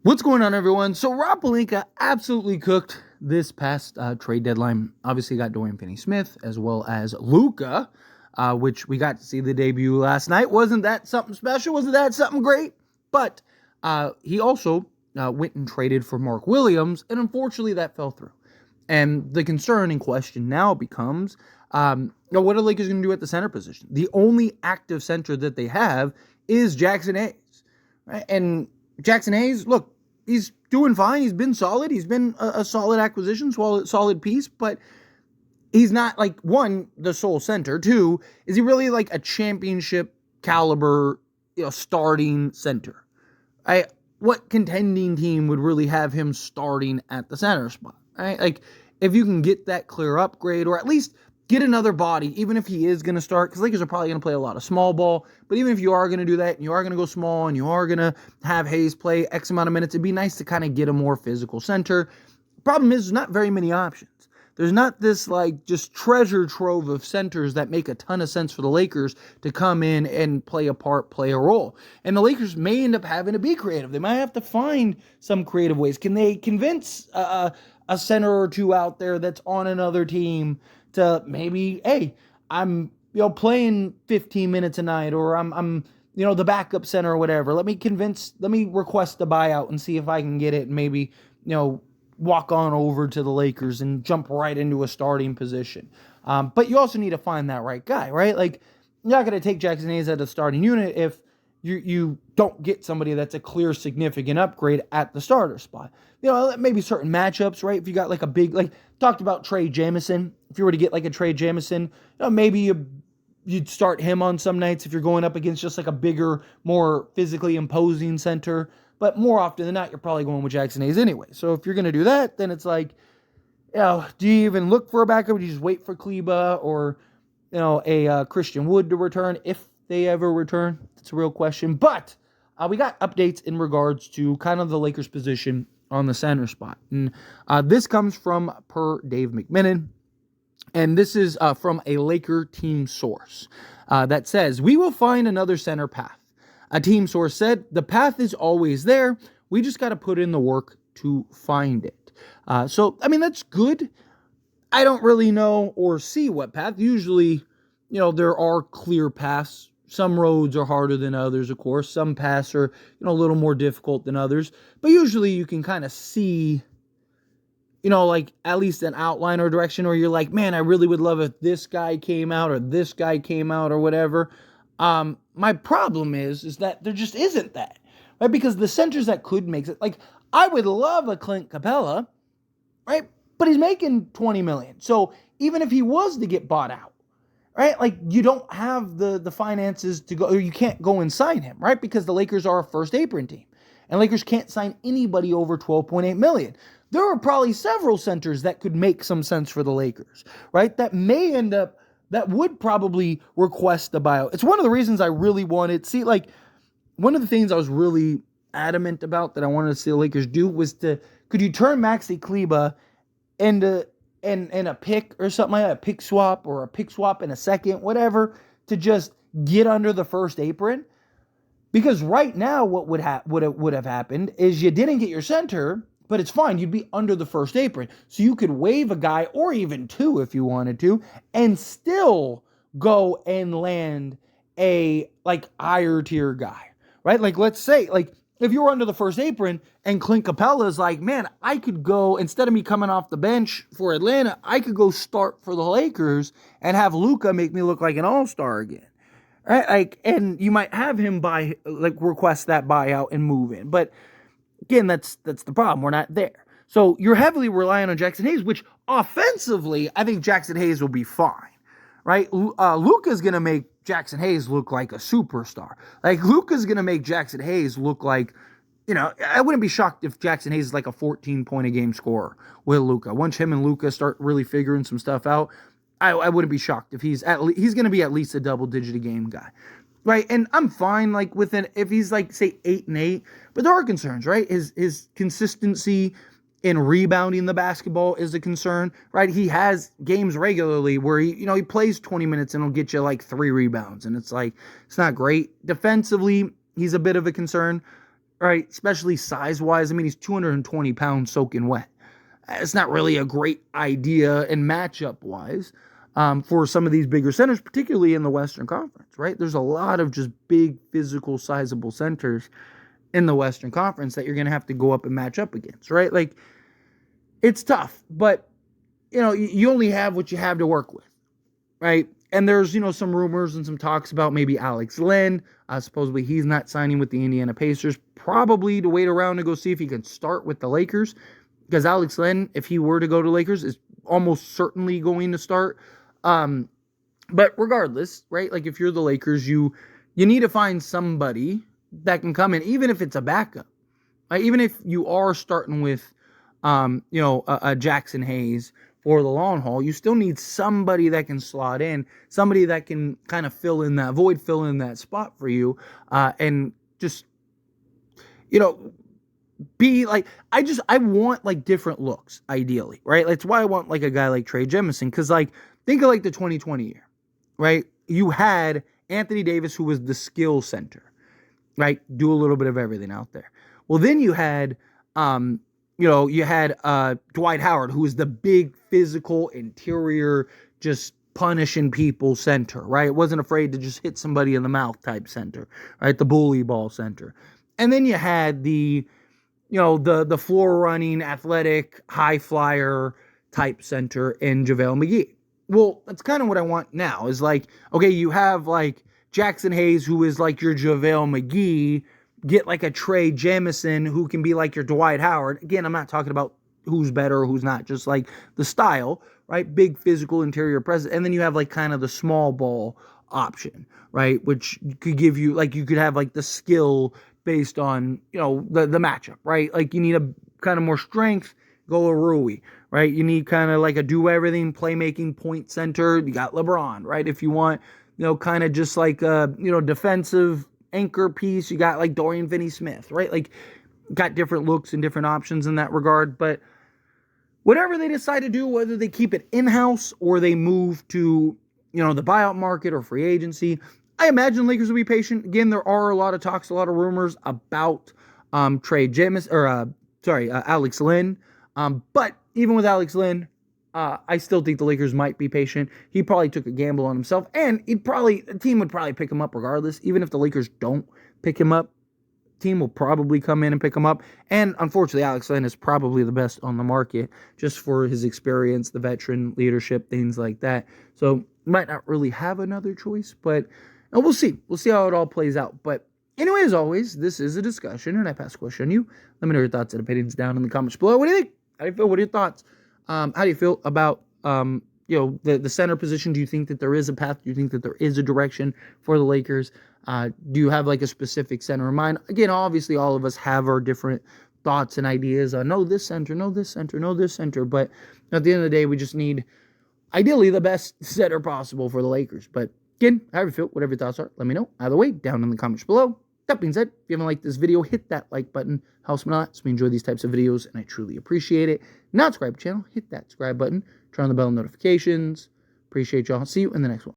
What's going on, everyone? So Rob Pelinka absolutely cooked this past trade deadline. Obviously, got Dorian Finney-Smith as well as Luka, which we got to see the debut last night. Wasn't that something special? Wasn't that something great? But he also went and traded for Mark Williams, and unfortunately, that fell through. And the concern in question now becomes, what are the Lakers going to do at the center position? The only active center that they have is Jackson Hayes, right? And Jackson Hayes, look, he's doing fine. He's been solid. He's been a solid acquisition, solid piece, but he's not like, one, the sole center. Two, is he really like a championship caliber, starting center? What contending team would really have him starting at the center spot? Right? Like, if you can get that clear upgrade, or at least get another body, even if he is going to start, because Lakers are probably going to play a lot of small ball, but even if you are going to do that, and you are going to go small, and you are going to have Hayes play X amount of minutes, it'd be nice to kind of get a more physical center. Problem is, there's not very many options. There's not this like just treasure trove of centers that make a ton of sense for the Lakers to come in and play a part, play a role. And the Lakers may end up having to be creative. They might have to find some creative ways. Can they convince a center or two out there that's on another team to maybe, hey, I'm playing 15 minutes a night, or I'm the backup center or whatever. Let me request a buyout and see if I can get it, and maybe walk on over to the Lakers and jump right into a starting position. But you also need to find that right guy, right? Like, you're not going to take Jackson Hayes at a starting unit if you don't get somebody that's a clear, significant upgrade at the starter spot. Maybe certain matchups, right? If you got like a big, like, talked about Trey Jamison. If you were to get like a Trey Jamison, maybe you'd start him on some nights if you're going up against just like a bigger, more physically imposing center. But more often than not, you're probably going with Jackson Hayes anyway. So if you're going to do that, then it's like, do you even look for a backup? Do you just wait for Kleber or, a Christian Wood to return, if they ever return? That's a real question. But we got updates in regards to kind of the Lakers' position on the center spot. And this comes from Dave McMenamin. And this is from a Laker team source that says, "We will find another center path." A team source said, "The path is always there. We just got to put in the work to find it." So, that's good. I don't really know or see what path. Usually, there are clear paths. Some roads are harder than others, of course. Some paths are, a little more difficult than others. But usually you can kind of see, like at least an outline or direction, or you're like, man, I really would love if this guy came out or this guy came out or whatever. My problem is that there just isn't that, right? Because the centers that could make it, like, I would love a Clint Capella, right? But he's making $20 million. So even if he was to get bought out, right? Like, you don't have the finances to go, or you can't go and sign him, right? Because the Lakers are a first apron team, and Lakers can't sign anybody over $12.8 million. There are probably several centers that could make some sense for the Lakers, right? That would probably request a buyout. It's one of the reasons I really wanted, one of the things I was really adamant about that I wanted to see the Lakers do was could you turn Maxi Kleber into a pick or something like that, a pick swap or a pick swap in a second, whatever, to just get under the first apron? Because right now, what would have happened is you didn't get your center, but it's fine. You'd be under the first apron. So you could waive a guy, or even two if you wanted to, and still go and land a higher tier guy, right? Like, let's say, like, if you were under the first apron and Clint Capella is like, man, I could go, instead of me coming off the bench for Atlanta, I could go start for the Lakers and have Luka make me look like an all-star again. Right? Like, and you might have him request that buyout and move in. But again, that's the problem. We're not there. So you're heavily relying on Jackson Hayes, which offensively, I think Jackson Hayes will be fine, right? Luka's going to make Jackson Hayes look like a superstar. Like, Luka's going to make Jackson Hayes look like, I wouldn't be shocked if Jackson Hayes is like a 14-point-a-game scorer with Luka. Once him and Luka start really figuring some stuff out, I wouldn't be shocked if he's going to be at least a double-digit-a-game guy. Right, and I'm fine if he's say 8-8, but there are concerns, right? His consistency in rebounding the basketball is a concern, right? He has games regularly where he plays 20 minutes and he'll get you 3 rebounds, and it's not great. Defensively, he's a bit of a concern. right? Especially size-wise. I mean, he's 220 pounds soaking wet. It's not really a great idea and matchup-wise for some of these bigger centers, particularly in the Western Conference, right? There's a lot of just big, physical, sizable centers in the Western Conference that you're going to have to go up and match up against, right? Like, it's tough, but, you only have what you have to work with, right? And there's, some rumors and some talks about maybe Alex Len. Supposedly he's not signing with the Indiana Pacers, probably to wait around to go see if he can start with the Lakers, because Alex Len, if he were to go to Lakers, is almost certainly going to start. But regardless, right? Like, if you're the Lakers, you need to find somebody that can come in, even if it's a backup. Right? Even if you are starting with, a Jackson Hayes for the long haul, you still need somebody that can slot in, somebody that can kind of fill in that void, fill in that spot for you, and just, be like, I want like different looks, ideally, right? That's why I want like a guy like Trey Jemison, because like, think of like the 2020 year, right? You had Anthony Davis, who was the skill center, right? Do a little bit of everything out there. Well, then you had, Dwight Howard, who was the big physical interior, just punishing people center, right? Wasn't afraid to just hit somebody in the mouth type center, right? The bully ball center. And then you had the floor running, athletic, high flyer type center in JaVale McGee. Well, that's kind of what I want now, is like, okay, you have like Jackson Hayes, who is like your JaVale McGee, get like a Trey Jemison, who can be like your Dwight Howard. Again, I'm not talking about who's better or who's not, just like the style, right? Big physical interior presence. And then you have like kind of the small ball option, right? Which could give you, like, you could have like the skill based on, the matchup, right? Like, you need a kind of more strength, go a Rui, right? You need kind of like a do-everything, playmaking point center. You got LeBron, right? If you want, kind of just like a, defensive anchor piece, you got like Dorian Finney-Smith, right? Like, got different looks and different options in that regard. But whatever they decide to do, whether they keep it in-house or they move to, the buyout market or free agency, I imagine Lakers will be patient. Again, there are a lot of talks, a lot of rumors about Trey Jemison, or Alex Len. But even with Alex Len, I still think the Lakers might be patient. He probably took a gamble on himself, and the team would probably pick him up regardless. Even if the Lakers don't pick him up, team will probably come in and pick him up. And unfortunately, Alex Len is probably the best on the market, just for his experience, the veteran leadership, things like that. So might not really have another choice, but we'll see. We'll see how it all plays out. But anyway, as always, this is a discussion, and I pass the question on you. Let me know your thoughts and opinions down in the comments below. What do you think? How do you feel? What are your thoughts? How do you feel about the center position? Do you think that there is a path? Do you think that there is a direction for the Lakers? Do you have like a specific center in mind? Again, obviously, all of us have our different thoughts and ideas on no this center, no this center, no this center. But at the end of the day, we just need, ideally, the best center possible for the Lakers. But again, however you feel, whatever your thoughts are, let me know. Either way, down in the comments below. That being said, if you haven't liked this video, hit that like button. Helps me a lot. So we enjoy these types of videos, and I truly appreciate it. Not subscribe to the channel, hit that subscribe button. Turn on the bell notifications. Appreciate y'all. See you in the next one.